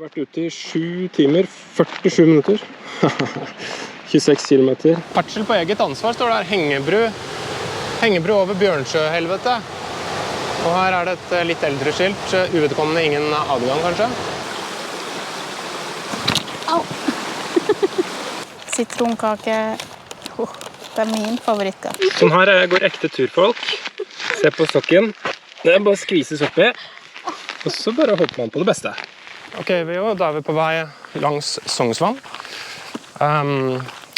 har vært ute I 7 timer, 47 minutter. 26 kilometer. Ferdsel på eget ansvar står der. Hengebru over Bjørnsjøhelvete. Og her det et litt eldre skilt. Uvedkommende ingen adgang, kanskje. Au! Sitronkake. Det min favorittkake. Sånn her går ekte turfolk. Se på stokken. Det bare skvises oppi. Og så bare håper man på det beste. Ok, da vi på vei langs Sognsvann.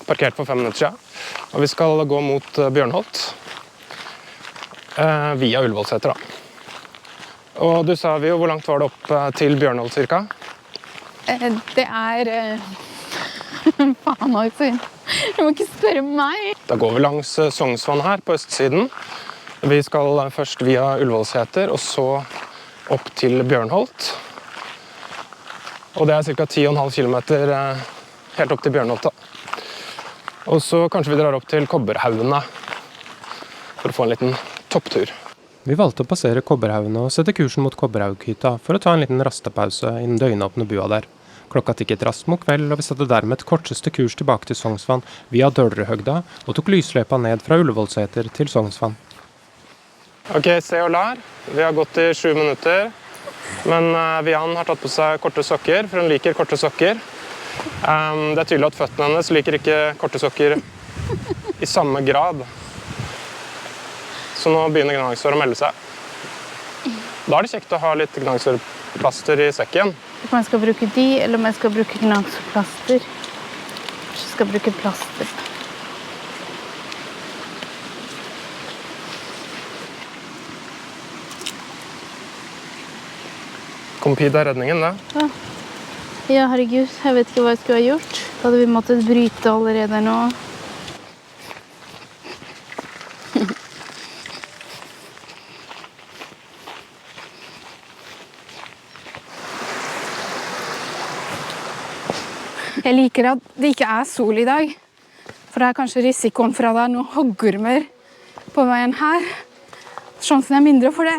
Parkert for 5 minutter siden. Og vi skal gå mot Bjørnholt. Via Ullevålseter da. Og du sa hvor langt var det opp til Bjørnholt cirka? Det faen også. Du må ikke spørre meg. Da går vi langs Sognsvann her på østsiden. Vi skal først via Ullevålseter og så opp til Bjørnholt. Og det ca. 10,5 kilometer helt opp til Bjørnholt da. Og så kanskje vi drar opp til Kobberhaugene for å få en liten topptur. Vi valgte å passere Kobberhaugene og sette kursen mot Kobberhaughytta for å ta en liten rastepause I den døgnåpne bua der. Klokka tikket raskt mot kveld, og vi satte dermed korteste kurs tilbake til Sognsvann via Dølrehøgda og tok lysløypa ned fra Ullevålseter til Sognsvann. Ok, se og lær. Vi har gått I 7 minutter, men Vian har tatt på seg korte sokker, for hun liker korte sokker. Det tydelig at føttene hennes liker ikke korte sokker I samme grad. Så nå begynner gnagsår å melde seg. Da det kjekt å ha litt gnagsårplaster I sekken. Om jeg skal bruke de, eller om jeg skal bruke gnagsårplaster. Kanskje jeg skal bruke plaster. Kompid redningen, det. Ja, herregud. Jeg vet ikke hva jeg skulle ha gjort. Da hadde vi måttet bryte allerede nå. Jeg liker at det ikke sol I dag. For det kanskje risikoen for at det noen hoggormer på veien her. Sjansen mindre for det.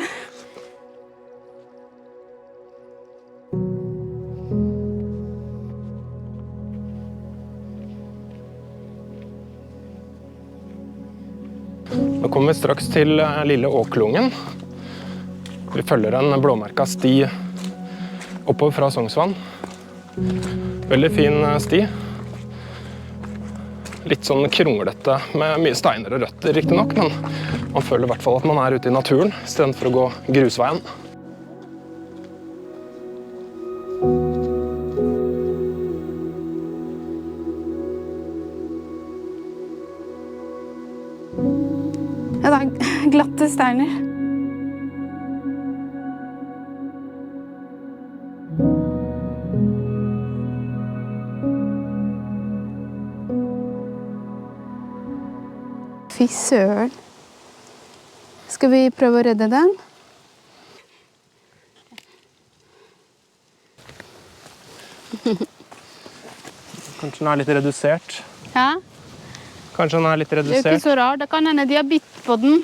Nå kommer vi straks til Lille Åklungen. Vi følger en blåmerket sti oppover fra Sognsvann. Veldig fin sti. Litt sånn kronglete med mye steiner og røtter, riktig nok, men man føler I hvert fall at man ute I naturen, I stedet for å gå grusveien. Ja, det glatte steiner. Fy søren. Skal vi prøve å redde den? Kanskje den litt redusert. Ja? Kanskje den litt Det redusert. ikke så rart. Da kan hende de har bitt på den.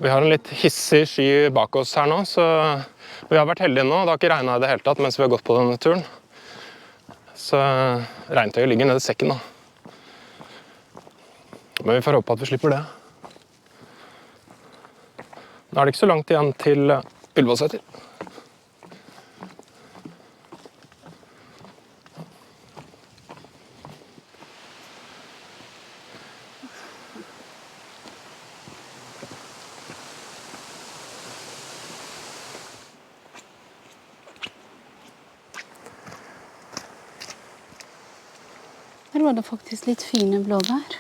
Vi har en litt hissig sky bak oss her nå, så vi har vært heldige nå. Det har ikke regnet I det hele tatt mens vi har gått på denne turen. Så regntøyet ligger nede I sekken da. Men vi får håpe at vi slipper det. Nå det ikke så langt igjen til Ullevålseter. Der var det faktisk litt fine blåbær.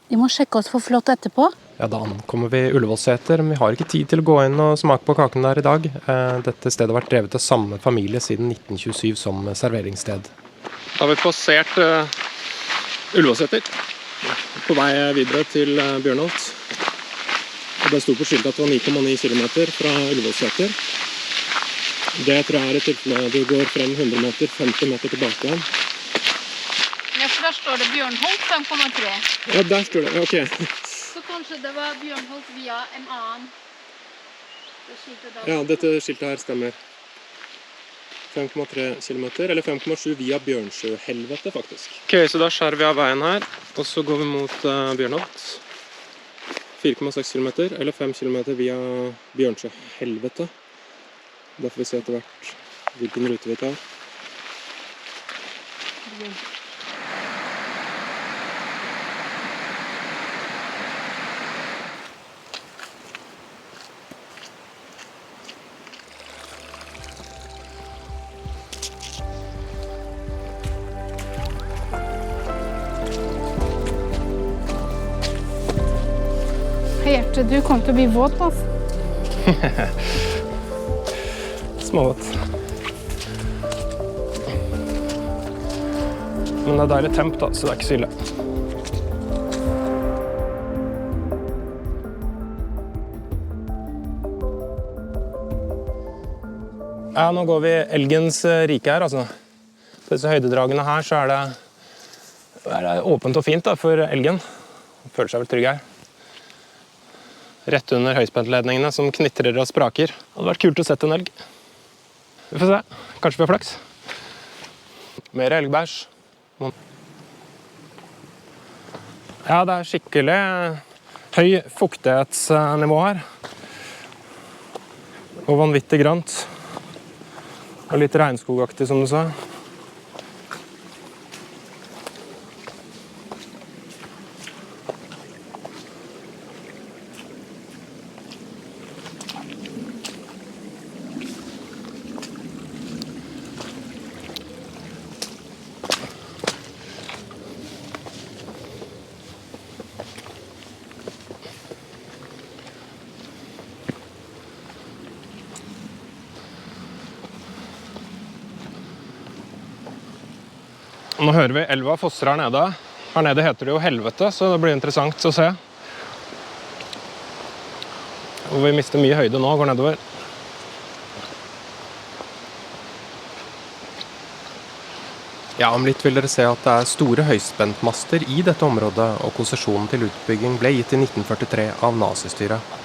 Vi må sjekke oss for flott etterpå. Ja, da ankommer vi Ullevålseter, men vi har ikke tid til å gå inn og smake på kaken der i dag. Dette stedet har vært drevet av samme familie siden 1927 som serveringssted. Da har vi passert Ullevålseter, på vei videre til Bjørnholt. Og det sto på skiltet at det var 9,9 kilometer fra Ullevålseter. Det tror jeg er et tilfelle du går frem 100 meter, 50 meter tilbake igjen. Ja, for der står det Bjørnholt 5,3. Ja, der står det, ok. Så kanskje det var Bjørnholt via en annen. Ja, dette skiltet her stemmer. 5,3 kilometer, eller 5,7 via Bjørnsjøhelvete, faktisk. Ok, så da skjærer vi av veien her, og så går vi mot Bjørnholt. 4,6 kilometer, eller 5 kilometer via Bjørnsjøhelvete. Da får vi se etter hvert hvilken rute vi tar. Hjerte, du kommer til å bli våt, altså. Småvåt. Men det er deilig temp da, så det er ikke så ille. Ja, nå går vi elgens rike her, altså. På disse høydedragene her så er det åpent og fint da, for elgen. Den føler seg vel trygg her. Rett under høyspentledningene som knitrer og spraker. Det hadde vært kult å sette en elg. Vi får se. Kanskje vi har flaks. Mer elgbæsj. Ja, det er skikkelig høy fuktighetsnivå her. Og vanvittig grønt. Og litt regnskogaktig, som du sa. Nå hører vi elva fosser her nede. Her nede heter det jo helvete, så det blir interessant å se. Og vi mister mye høyde nå, går nedover. Ja, om litt vil dere se at det er store høyspentmaster i dette området, og konsesjonen til utbygging ble gitt i 1943 av nazistyret.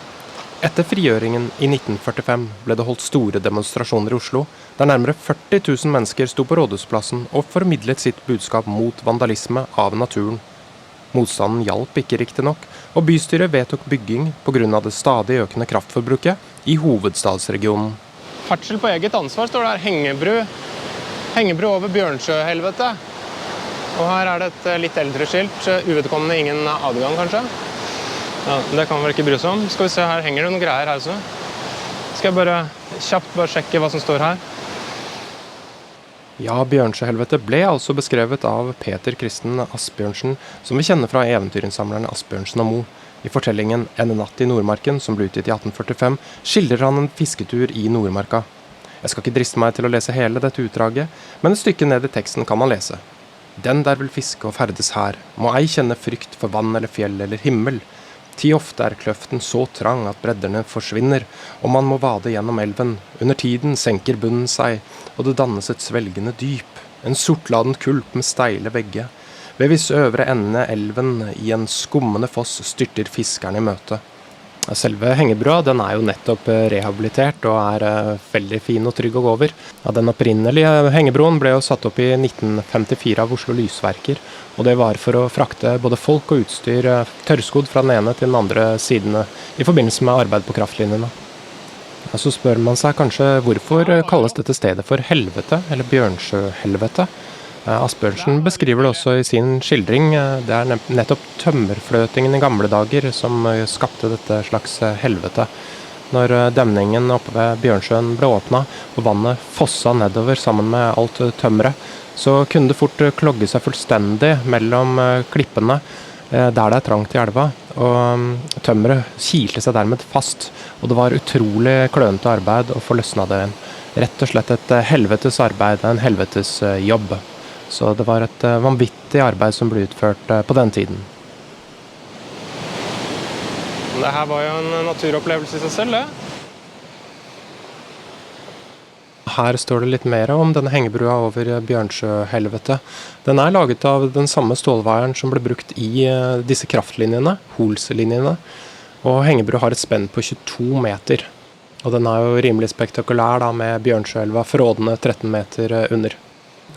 Etter frigjøringen i 1945 ble det holdt store demonstrasjoner i Oslo, der nærmere 40 000 mennesker sto på Rådhusplassen og formidlet sitt budskap mot vandalisme av naturen. Motstanden hjalp ikke riktig nok, og bystyret vedtok bygging på grunn av det stadig økende kraftforbruket i hovedstadsregionen. Ferdsel på eget ansvar står det her. Hengebru over Bjørnsjøhelvete. Og her er det et litt eldre skilt, uvedkommende ingen adgang kanskje. Ja, det kan vi ikke bry seg om. Skal vi se, her henger det noen greier her også. Skal jeg kjapt sjekke hva som står her. Ja, Bjørnsjøhelvete ble altså beskrevet av Peter Kristen Asbjørnsen, som vi kjenner fra eventyrinnsamlerne Asbjørnsen og Mo. I fortellingen En natt i Nordmarken, som ble utgitt i 1845, skildrer han en fisketur i Nordmarka. Jeg skal ikke driste meg til å lese hele dette utdraget, men et stykke ned i teksten kan man lese. Den der vil fiske og ferdes her, må ei kjenne frykt for vann eller fjell eller himmel. Ti ofte er kløften så trang at bredderne forsvinner, og man må vade gjennom elven. Under tiden senker bunnen seg, og det dannes et svelgende dyp. En sortladent kulp med steile vegge. Ved hvis øvre ende elven i en skummende foss styrter fiskerne i møte. Selve hengebrua den er jo nettopp rehabilitert og er veldig fin og trygg å gå over. Ja, den opprinnelige hengebroen ble jo satt opp i 1954 av Oslo Lysverker, og det var for å frakte både folk og utstyr tørrskodd fra den ene til den andre sidene i forbindelse med arbeid på kraftlinjene. Ja, så spør man seg kanskje hvorfor kalles dette stedet for helvete, eller Bjørnsjøhelvete. Asbjørnsen beskriver det også i sin skildring. Det er nettopp tømmerfløtingen i gamle dager som skapte dette slags helvete. når demningen oppe ved Bjørnsjøen ble åpnet, og vannet fossa nedover sammen med alt tømmeret, så kunne det fort klogge seg fullstendig mellom klippene der det trangt i elva, og tømmeret kilte seg dermed fast, og det var utrolig klønete arbeid å få løsnet det igjen. Rett og slett et helvetes arbeid, en helvetes jobb. Så det var et vanvittig arbeid som ble utført på den tiden. Det her var jo en naturopplevelse i seg selv, det. Her står det litt mer om denne hengebrua over Bjørnsjøhelvete. Den er laget av den samme stålvaieren som ble brukt i disse kraftlinjene, Holslinjene. Og hengebrua har et spenn på 22 meter. Og den er jo rimelig spektakulær da, med Bjørnsjøelva frådende 13 meter under.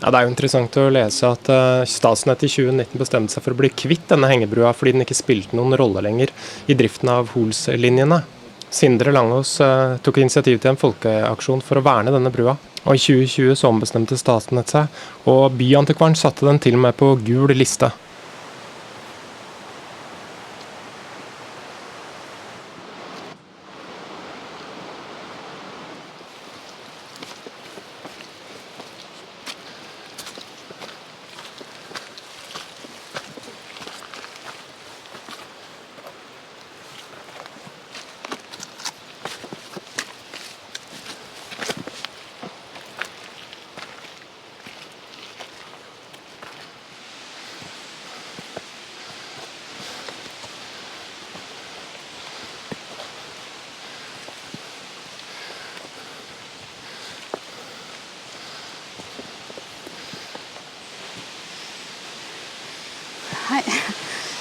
Ja, det er jo interessant å lese at Statnett i 2019 bestemte seg for å bli kvitt denne hengebrua fordi den ikke spilte noen rolle lenger i driften av Holslinjene. Sindre Langås tok initiativ til en folkeaksjon for å verne denne brua. Og i 2020 så ombestemte Statnett seg, og Byantikvaren satte den til og med på gul liste.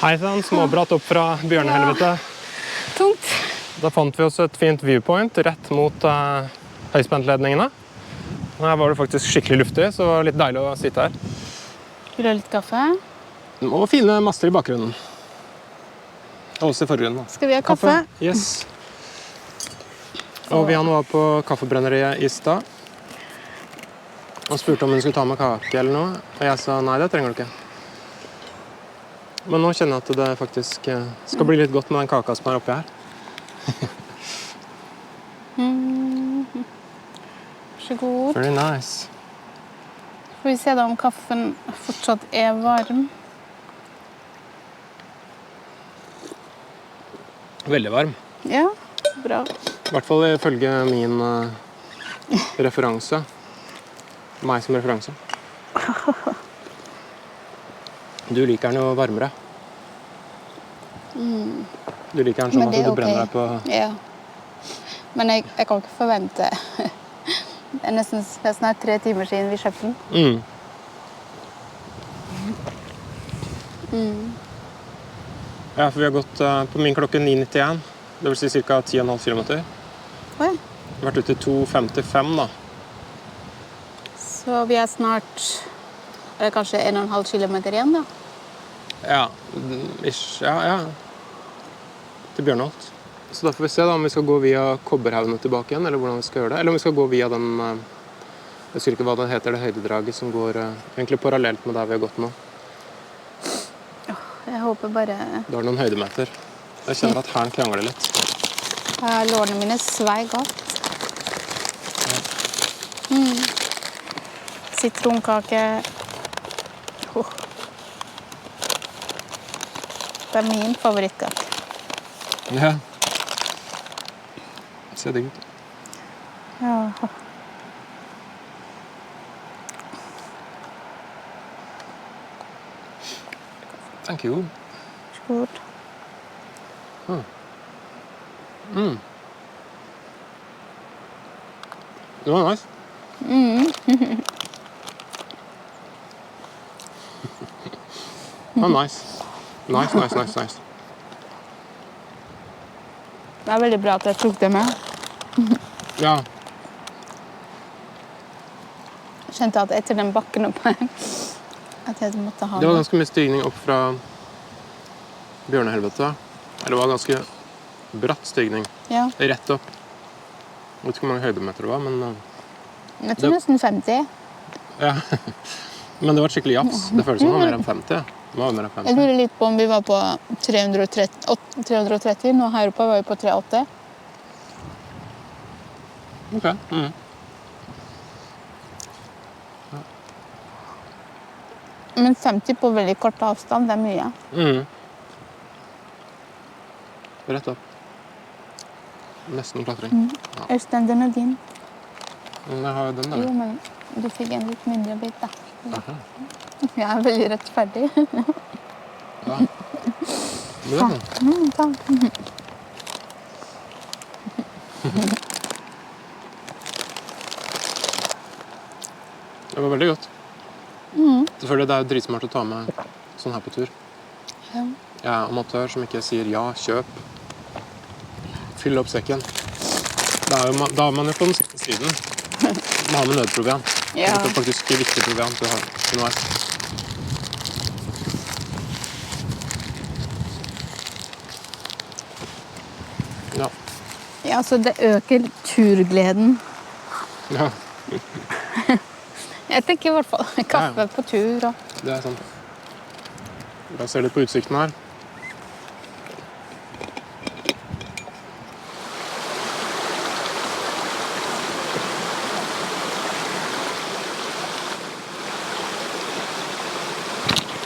Hei sann, småbratt opp fra bjørnehelvete. Tungt. Da fant vi oss et fint viewpoint rett mot høyspentledningene. Her var det faktisk skikkelig luftig, så det var litt deilig å sitte her. Vil du ha litt kaffe? Og fine master i bakgrunnen. Og også i forgrunnen. Skal vi ha kaffe? Yes. Og Vian var på kaffebrenneriet i stad. Og spurte om hun skulle ta med kake eller noe. Og jeg sa nei, det trenger du ikke. Men nå kjenner jeg at det faktisk skal bli litt godt med den kaka som er oppi her. Vær så god. Very nice. Får vi se da om kaffen fortsatt er varm. Veldig varm. Ja, bra. I hvert fall ifølge min referanse. Meg som referanse. Du liker den jo varmere. Du liker den sånn at du brenner deg på... Ja. Men jeg kan ikke forvente... Det er snart 3 timer siden vi kjøpte den. Ja, for vi har gått på min klokke 9:91. Det vil si ca. 10,5 kilometer. Oi. Vi har vært ute i 2,55 da. Så vi er snart... Er det kanskje 1,5 kilometer igjen da? Ja, ja. Til Bjørnholt. Så da får vi se da om vi skal gå via Kobberhavene tilbake igjen, eller hvordan vi skal gjøre det. Eller om vi skal gå via den, jeg husker ikke hva det heter, det høydedraget som går egentlig parallelt med der vi har gått nå. Jeg håper bare... Da er det noen høydemeter. Jeg kjenner at hælen krangler litt. Lårene mine svei godt. Sitronkake. Det er min favorittkake. Ja. Se det ut. Ja. Thank you. Skål. Det var nice. Det var nice. Nice. Det er veldig bra at jeg tok det med. Ja. Jeg kjente at etter den bakken oppe, at jeg måtte ha Det var ganske mye stigning opp fra Bjørnehelvete. Eller det var ganske bratt stigning. Ja. Rett opp. Jeg vet ikke hvor mange høydemeter det var, men... Jeg tror nesten 50. Ja. Men det var skikkelig jafs. Det føles som det var mer enn 50. Det var mer enn 50. Jeg lurer litt på om vi var på 330. Nå her oppe var vi på 380. Ok. Men 50 på veldig kort avstand, det er mye. Rett opp. Nesten klatring. Øystein, den er din. Men jeg har jo den der. Jo, men du fikk en litt mindre bit, da. Jeg er veldig rettferdig. Ja. Det er sånn. Ta. Det var veldig godt. Selvfølgelig, det er jo dritsmart å ta med sånn her på tur. Ja. Jeg er amatør som ikke sier ja, kjøp. Fyll opp sekken. Da er man jo på den sikre siden. Man har med nødproviant. Ja. Det er faktisk viktig proviant du har underveis. Ja. Ja, så det øker turgleden. Ja, Jeg tenker i hvert fall kaffe på tur og det er sant. Jeg ser litt på utsikten her.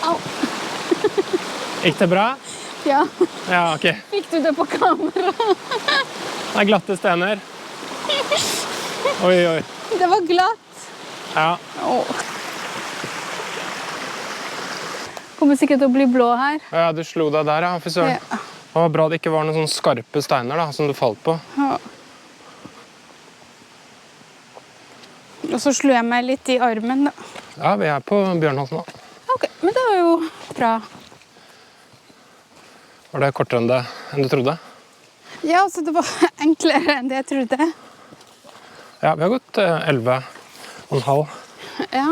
Au! Gikk det bra? Ja, Ja, ok. fikk du det på kamera? Det er glatte stener. Oi, oi. Det var glatt. Ja, Åh. Kommer sikkert til å bli blå her. ja du slo deg der, ja. Fy søren. Ja. Det var bra det ikke var noen sånne skarpe steiner da, som du falt på. Ja. Og så slo jeg meg litt i armen, da. Ja, vi er på Bjørnholt nå. Ok, men det var jo bra. Var det kortere enn du trodde? Ja, altså det var enklere enn det jeg trodde. Ja, vi har gått 11,5. Ja.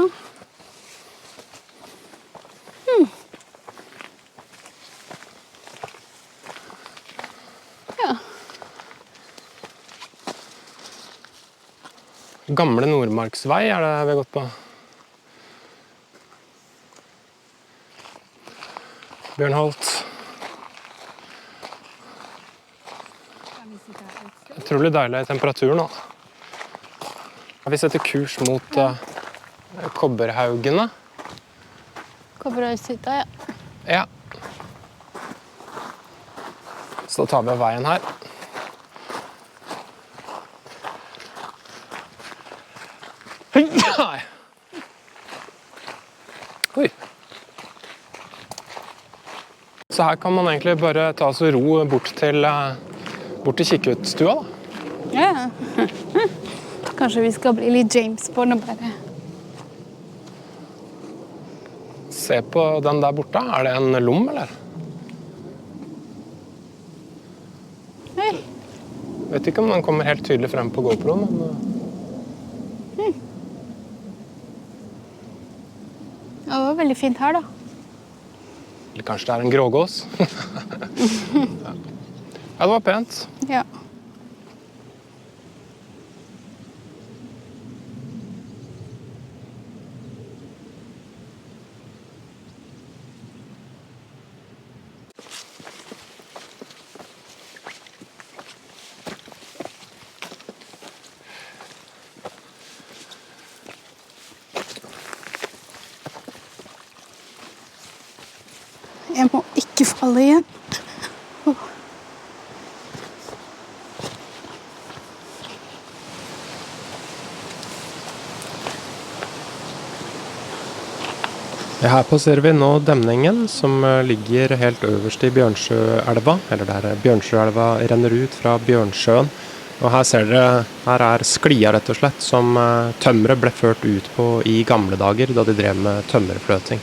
Ja. Gamle Nordmarksvei er det vi har gått på. Bjørnholt. Utrolig deilig temperatur nå. Vi setter kurs mot Kobberhaugene. Kobberøyshytta, ja. Ja. Så tar vi veien her. Hei! Oi. Så her kan man egentlig bare ta oss og ro bort til kikkhutstua, da. Ja. Kanskje vi skal bli litt James Bond og bare Se på den der borte. Er det en lom, eller? Hei. Vet ikke om den kommer helt tydelig frem på GoPro, men Ja, det var veldig fint her, da. eller kanskje det er en grågås. Ja, det var pent. Ja. Jeg må ikke falle igjen. Her passerer vi nå demningen som ligger helt øverst i Bjørnsjøelva, eller der Bjørnsjøelva renner ut fra Bjørnsjøen. Og her ser dere, her er sklia rett og slett, som tømmeret ble ført ut på i gamle dager, da de drev med tømmerfløting.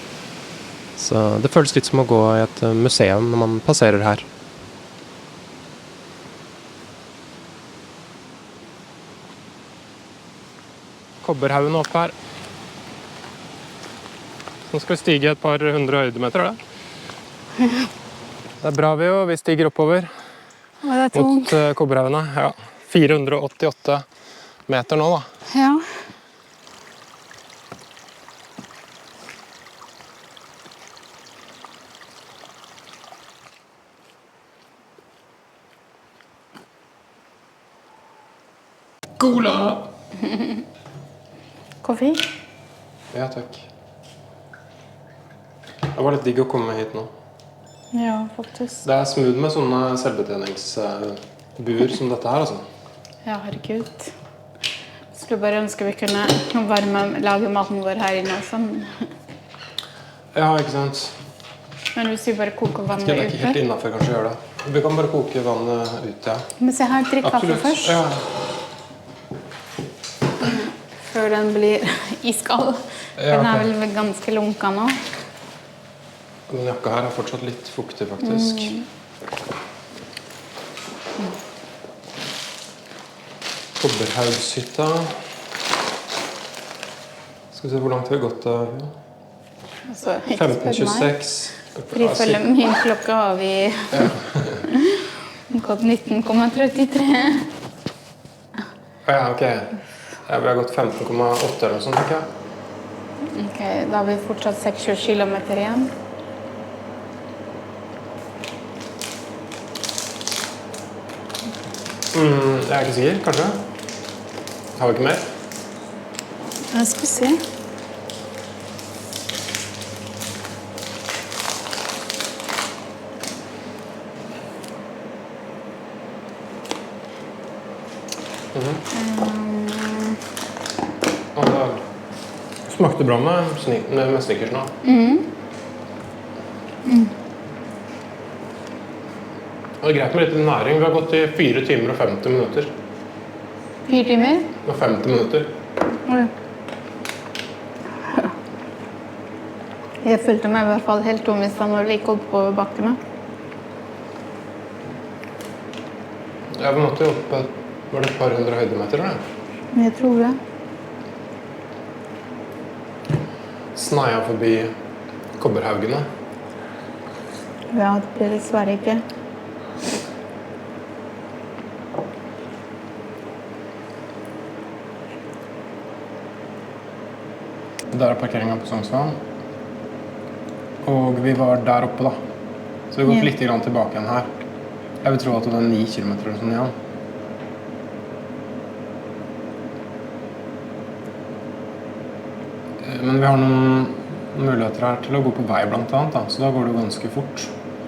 Så det føles litt som å gå i et museum når man passerer her. Kobberhaugen opp her. Nå skal vi stige et par hundre høydemeter, er det? Det er bra vi stiger oppover Og det er tungt. mot Kobberhaugene. Ja, 488 meter nå, da. Ja. Cola! Kaffe? Ja, takk. Det var litt digg å komme hit nå. Ja, faktisk. Det smooth med sånne selvbetjeningsbuer som dette her, altså. Ja, herregud. Skulle bare ønske vi kunne lage maten vår her inne også. Ja, ikke sant? Men hvis vi bare koker vannet Det er ikke helt ute. innenfor kanskje å gjøre det. Vi kan bare koke vannet ute, ja. Men se her, drikk kaffe først. Ja. Før den blir iskald. Ja, Den er ok. vel ganske lunka nå. Den jakka her er fortsatt litt fuktig, faktisk. Kobberhaugshytta. Skal vi se hvor langt vi har gått da. Altså, ikke spør meg. 15.26. For ifølge min klokke har vi gått 19,33. Ja, ok. Ja, vi har gått 15,8 eller noe sånt, tenker jeg. Ok, da har vi fortsatt 6-20 kilometer igjen. Jeg er ikke sikker, kanskje. Har vi ikke mer? Jeg skal se. Og det smakte bra med Snickers nå. Og det er greit med litt næring. Vi har gått i 4 timer og 50 minutter. 4 timer? Og 50 minutter. Oi. Jeg følte meg i hvert fall helt tom hvis han var like oppover bakkene. Ja, vi måtte jo opp var det et par hundre høydemeter, eller? Men jeg tror det. Sneia forbi Kobberhaugene. Ja, det blir dessverre ikke. Der er parkeringen på Sognsvann. Og vi var der oppe da. Så vi har gått litt grann tilbake igjen her. Jeg vil tro at det er 9 kilometer eller sånn igjen. Men vi har noen muligheter her til å gå på vei blant annet, da. Så da går det ganske fort.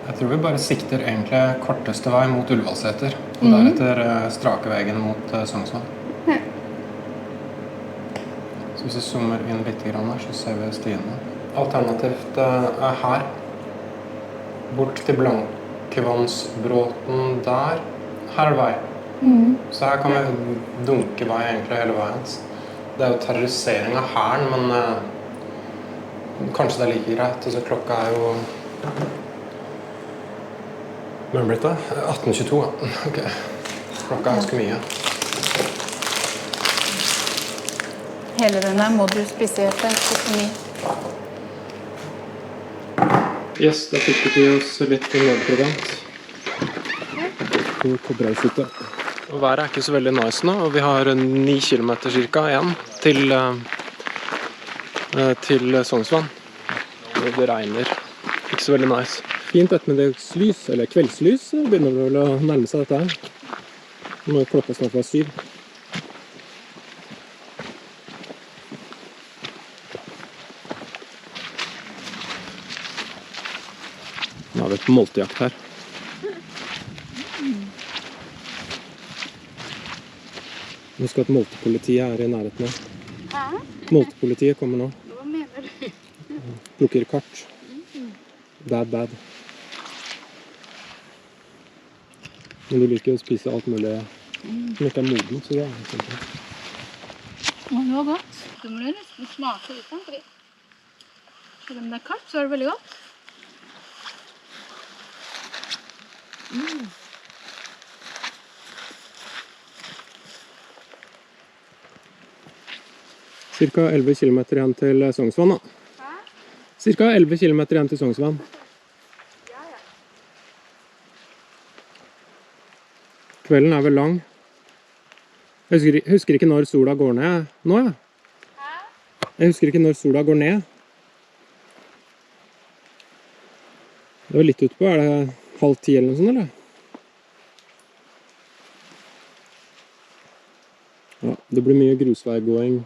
Jeg tror vi bare sikter egentlig korteste vei mot Ullevålseter. Og deretter strake veien mot Sognsvann. Så hvis vi zoomer inn litt grann her, så ser vi stiene. Alternativt er her. Bort til Blankevannsbråten der. Her er det vei. Så her kan vi dunke vei egentlig hele veien. Det er jo terrorisering av hæren, men kanskje det er like greit. Altså, klokka er jo... Hva er det blitt da? 18.22, ja. Ok. Klokka er ganske mye. Hele den der må du spise etter. Yes, da fikk vi oss litt nødprodent på Kobberhaughytta. Været er ikke så veldig nice nå, og vi har 9 kilometer cirka igjen til Sognsvann. Og det regner. Ikke så veldig nice. Fint ettermiddagslys, eller kveldslys, begynner vel å nærme seg dette her. Nå er klokka snart var 7. Nå har vi et moltejakt her. Husk at moltepolitiet er i nærheten nå. Hæ? Moltepolitiet kommer nå. Hva mener du? Plukker kart. Bad. Men du liker jo å spise alt mulig som ikke er moden, så det er kjempebra. Det var godt. Du må nesten smake uten, fordi selv om det er kaldt, så er det veldig godt. Cirka 11 kilometer igjen til Sognsvann, da. Cirka 11 kilometer igjen til Sognsvann. Kvelden er vel lang. Jeg husker ikke når sola går ned nå, ja. Jeg husker ikke når sola går ned. Det var litt utpå. Er det 9:30 eller noe sånt, eller? Ja, det blir mye grusveigåing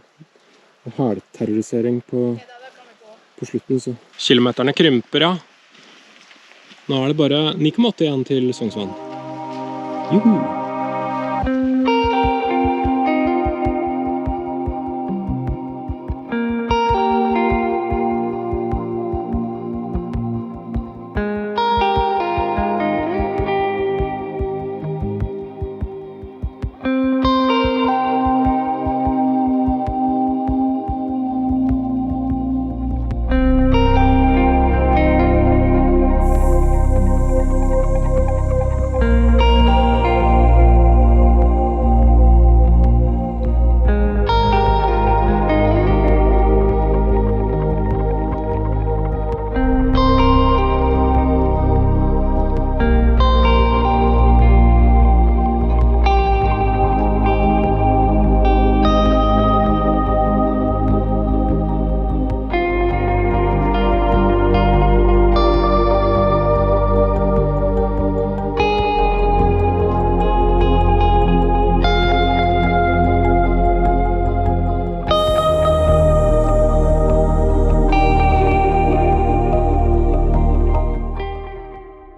og hælterrorisering på slutten, så. Kilometerne krymper, ja. Nå er det bare 9,8 igjen til Sognsvann. Juhu!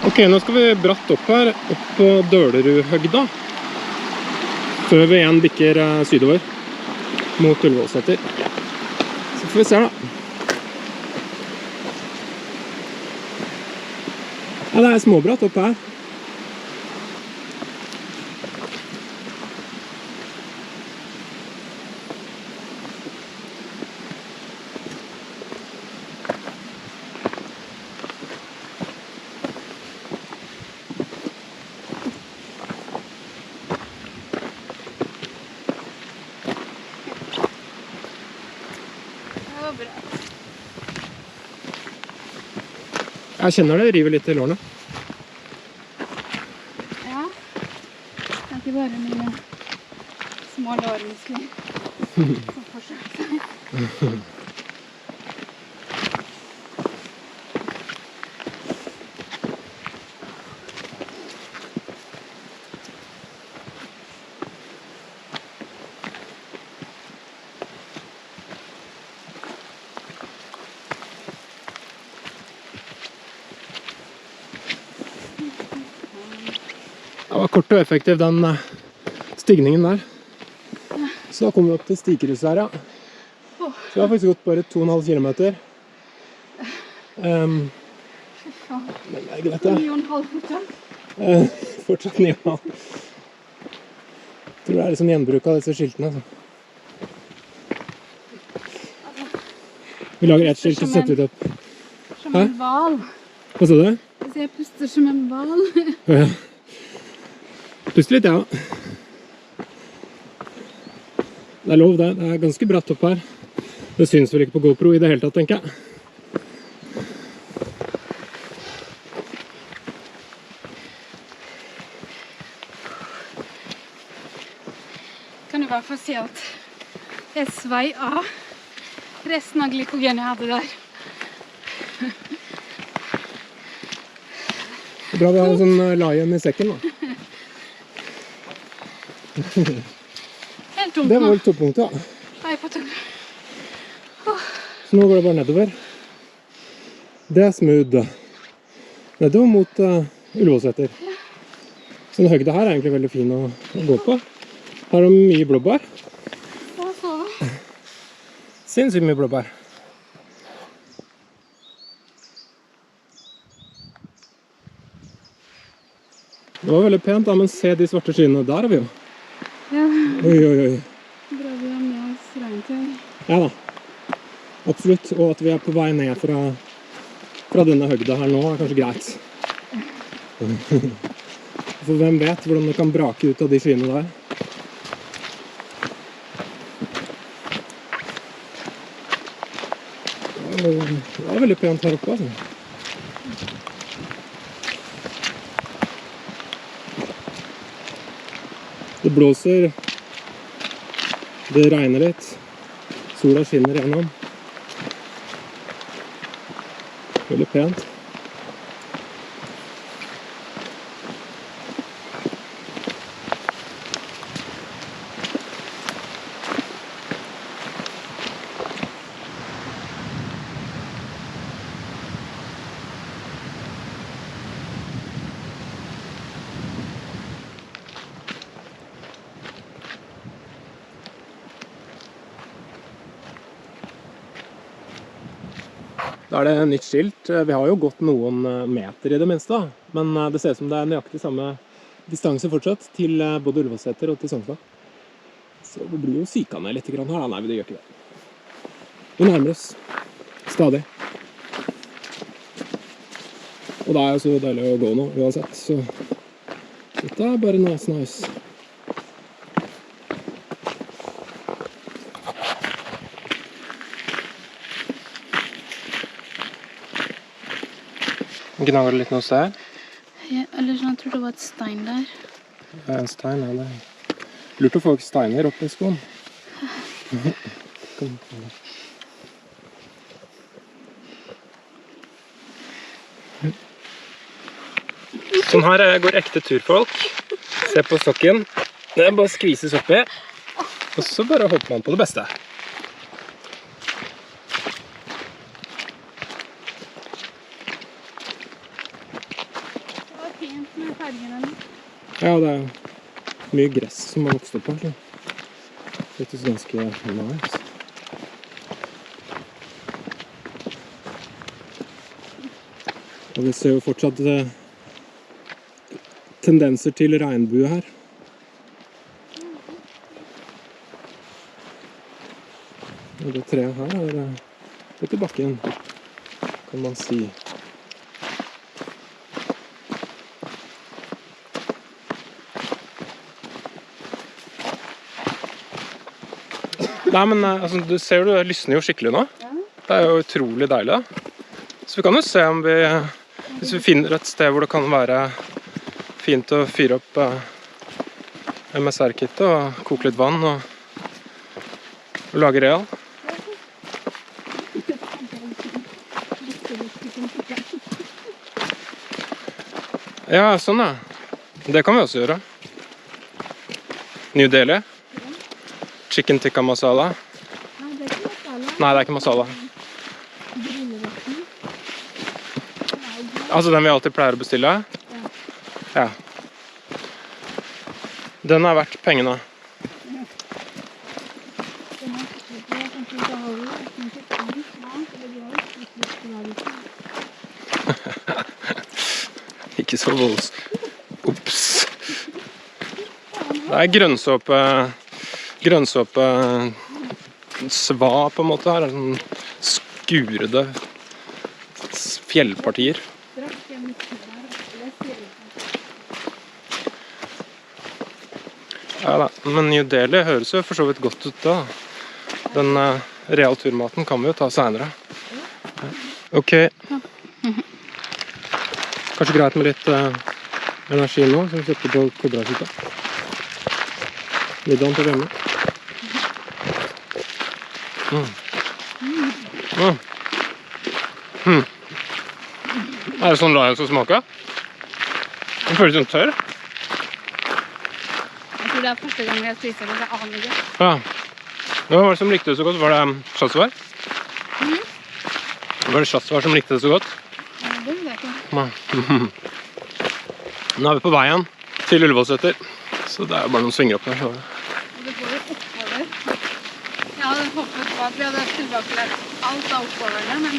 Ok, nå skal vi bratt opp her, opp på Dølerudhøgda, før vi igjen bikker sydover mot Ullevålseter. Så får vi se da. Ja, det er småbratt opp her. Jeg kjenner det river litt i lårene. Ja, det er ikke bare mine små lårmuskler som forsøker seg. Det var kort og effektiv den stigningen der. Så da kommer vi opp til Stikerhuset her, ja. Så vi har faktisk gått bare 2,5 kilometer. Men det er greit, det. 9,5 fortsatt. Fortsatt 9,5. Jeg tror det er litt sånn gjenbruk av disse skiltene. Så. Vi lager et skilt og setter det opp. Som en val. Hva sa du? Jeg puster som en val. Ja. Puste litt, ja. Det er lov det. Det er ganske bratt opp her. Det synes vel ikke på GoPro i det hele tatt, tenker jeg. Kan i hvert fall si at jeg svei av resten av glykogen jeg hadde der. Det er bra vi har en sånn lion i sekken da. Helt tomt nå. Det var vel toppunktet, ja. Jeg er på tunga. Så nå går det bare nedover. Det er smooth. Nedover mot Ullevålseter. Så den høgda her er egentlig veldig fin å gå på. Her er det mye blåbær. Hva så da? Sinnssykt mye blåbær. Det var veldig pent da, men se de svarte skyene. Der er vi jo. Ja. Oi, oi, oi. Bra vi har med oss regntøy. Ja da. Absolutt. Og at vi er på vei ned fra denne høgda her nå er kanskje greit. For hvem vet hvordan det kan brake ut av de skyene der. Det var veldig pent her oppe, altså. Det blåser, det regner litt, sola skinner gjennom. Veldig pent. Da er det nytt skilt. Vi har jo gått noen meter i det minste, da. Men det ser ut som det er nøyaktig samme distanse fortsatt til både Ullevålseter og til Sognsvann. Så det blir jo syka ned litt grann her. Nei, det gjør ikke det. Vi nærmer oss stadig. Og det er jo så deilig å gå nå, uansett. Så dette er bare nice. Gnager det litt noe sted? Ja, eller sånn, jeg tror det var et stein der. Det er en stein, ja. Det er lurt å få steiner opp i skoen. Sånn her går ekte turfolk. Se på stokken. Det er bare å skvises oppi. Og så bare hopper man på det beste. Det var fint med fargene. Ja, det er mye gress som har vokst opp her. Det er ganske nice. Og vi ser jo fortsatt tendenser til regnbue her. Og det treet her er litt i bakken, kan man si. Nei, men altså, du ser jo, det lysner jo skikkelig nå. Det er jo utrolig deilig. Så vi kan jo se om vi, hvis vi finner et sted hvor det kan være fint å fyre opp MSR-kittet og koke litt vann og lage real. Ja, sånn ja. Det kan vi også gjøre. New Delhi. Chicken tikka masala. Nei, det er ikke masala. Nei, det er ikke masala. Altså den vi alltid pleier å bestille? Ja. Den er verdt pengene. Ikke så volds. Ups. Det er grønnsåpe sva på en måte her. Sånn skurede fjellpartier. Ja da, men New Delhi høres jo for så vidt godt ut da. Den real turmaten kan vi jo ta senere. Ok. Kanskje greit med litt energi nå, som vi setter på kobrahytta. Middagen til hjemme. Er det sånn la jeg så smake? Den føles sånn tørr. Jeg tror det er første gang jeg spiser det, så jeg aner ikke. Ja. Hva var det som likte det så godt? Var det Shasvar? Var det Shasvar som likte det så godt? Ja, det vet jeg ikke. Nei. Nå er vi på veien til Ullevålseter. Så det er bare noen svinger opp der. Så. Og det går jo oppover. Jeg hadde hoppet på at vi hadde tilbakelagt alt av oppoverene, men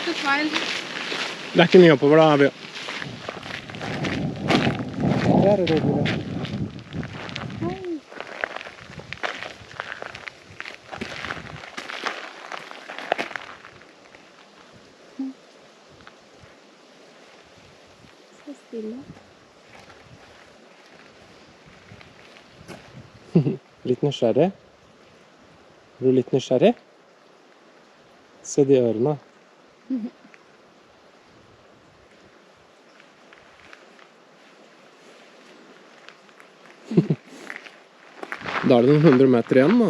det er feil. Det er ikke mye oppover da, vi. Der er det rolig. Så stille. Litt nysgjerrig. Er du litt nysgjerrig? Se de ørene. Da er det noen 100 meter igjen da.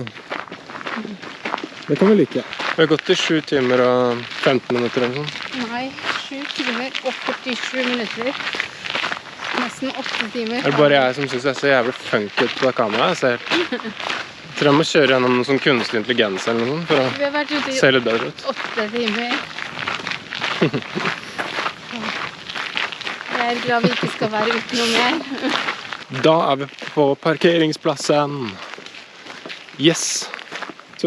Det kan vi like. Vi har gått i 7 timer og 15 minutter eller sånn. Nei, 7 timer og 47 minutter. Nesten 8 timer. Er det bare jeg som synes jeg ser jævlig funky ut på det kameraet? Jeg tror jeg må kjøre gjennom noen sånn kunstig intelligens eller noe sånt for Vi har vært ute å i se litt bedre ut. 8 timer. Jeg er glad vi ikke skal være ute noe mer. Da er vi på parkeringsplassen. Yes.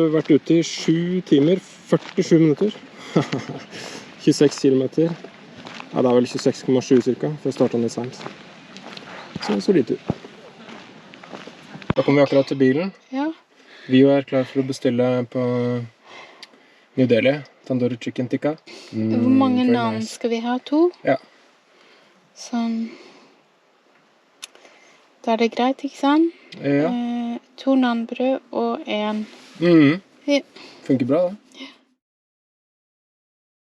vi har vært ute i 7 timer, 47 minutter. 26 kilometer. Ja, det er vel 26,7 cirka, for jeg startet litt sent. Så en solid tur. Da kommer vi akkurat til bilen. Ja. Vi er klar for å bestille på New Delhi. Tandoori chicken tikka. Hvor mange very navn nice. skal vi ha? 2? Ja. Sånn. Da er det greit, ikke sant? Ja. 2 nannbrød og 1. Mhm. Ja. Funker bra, da.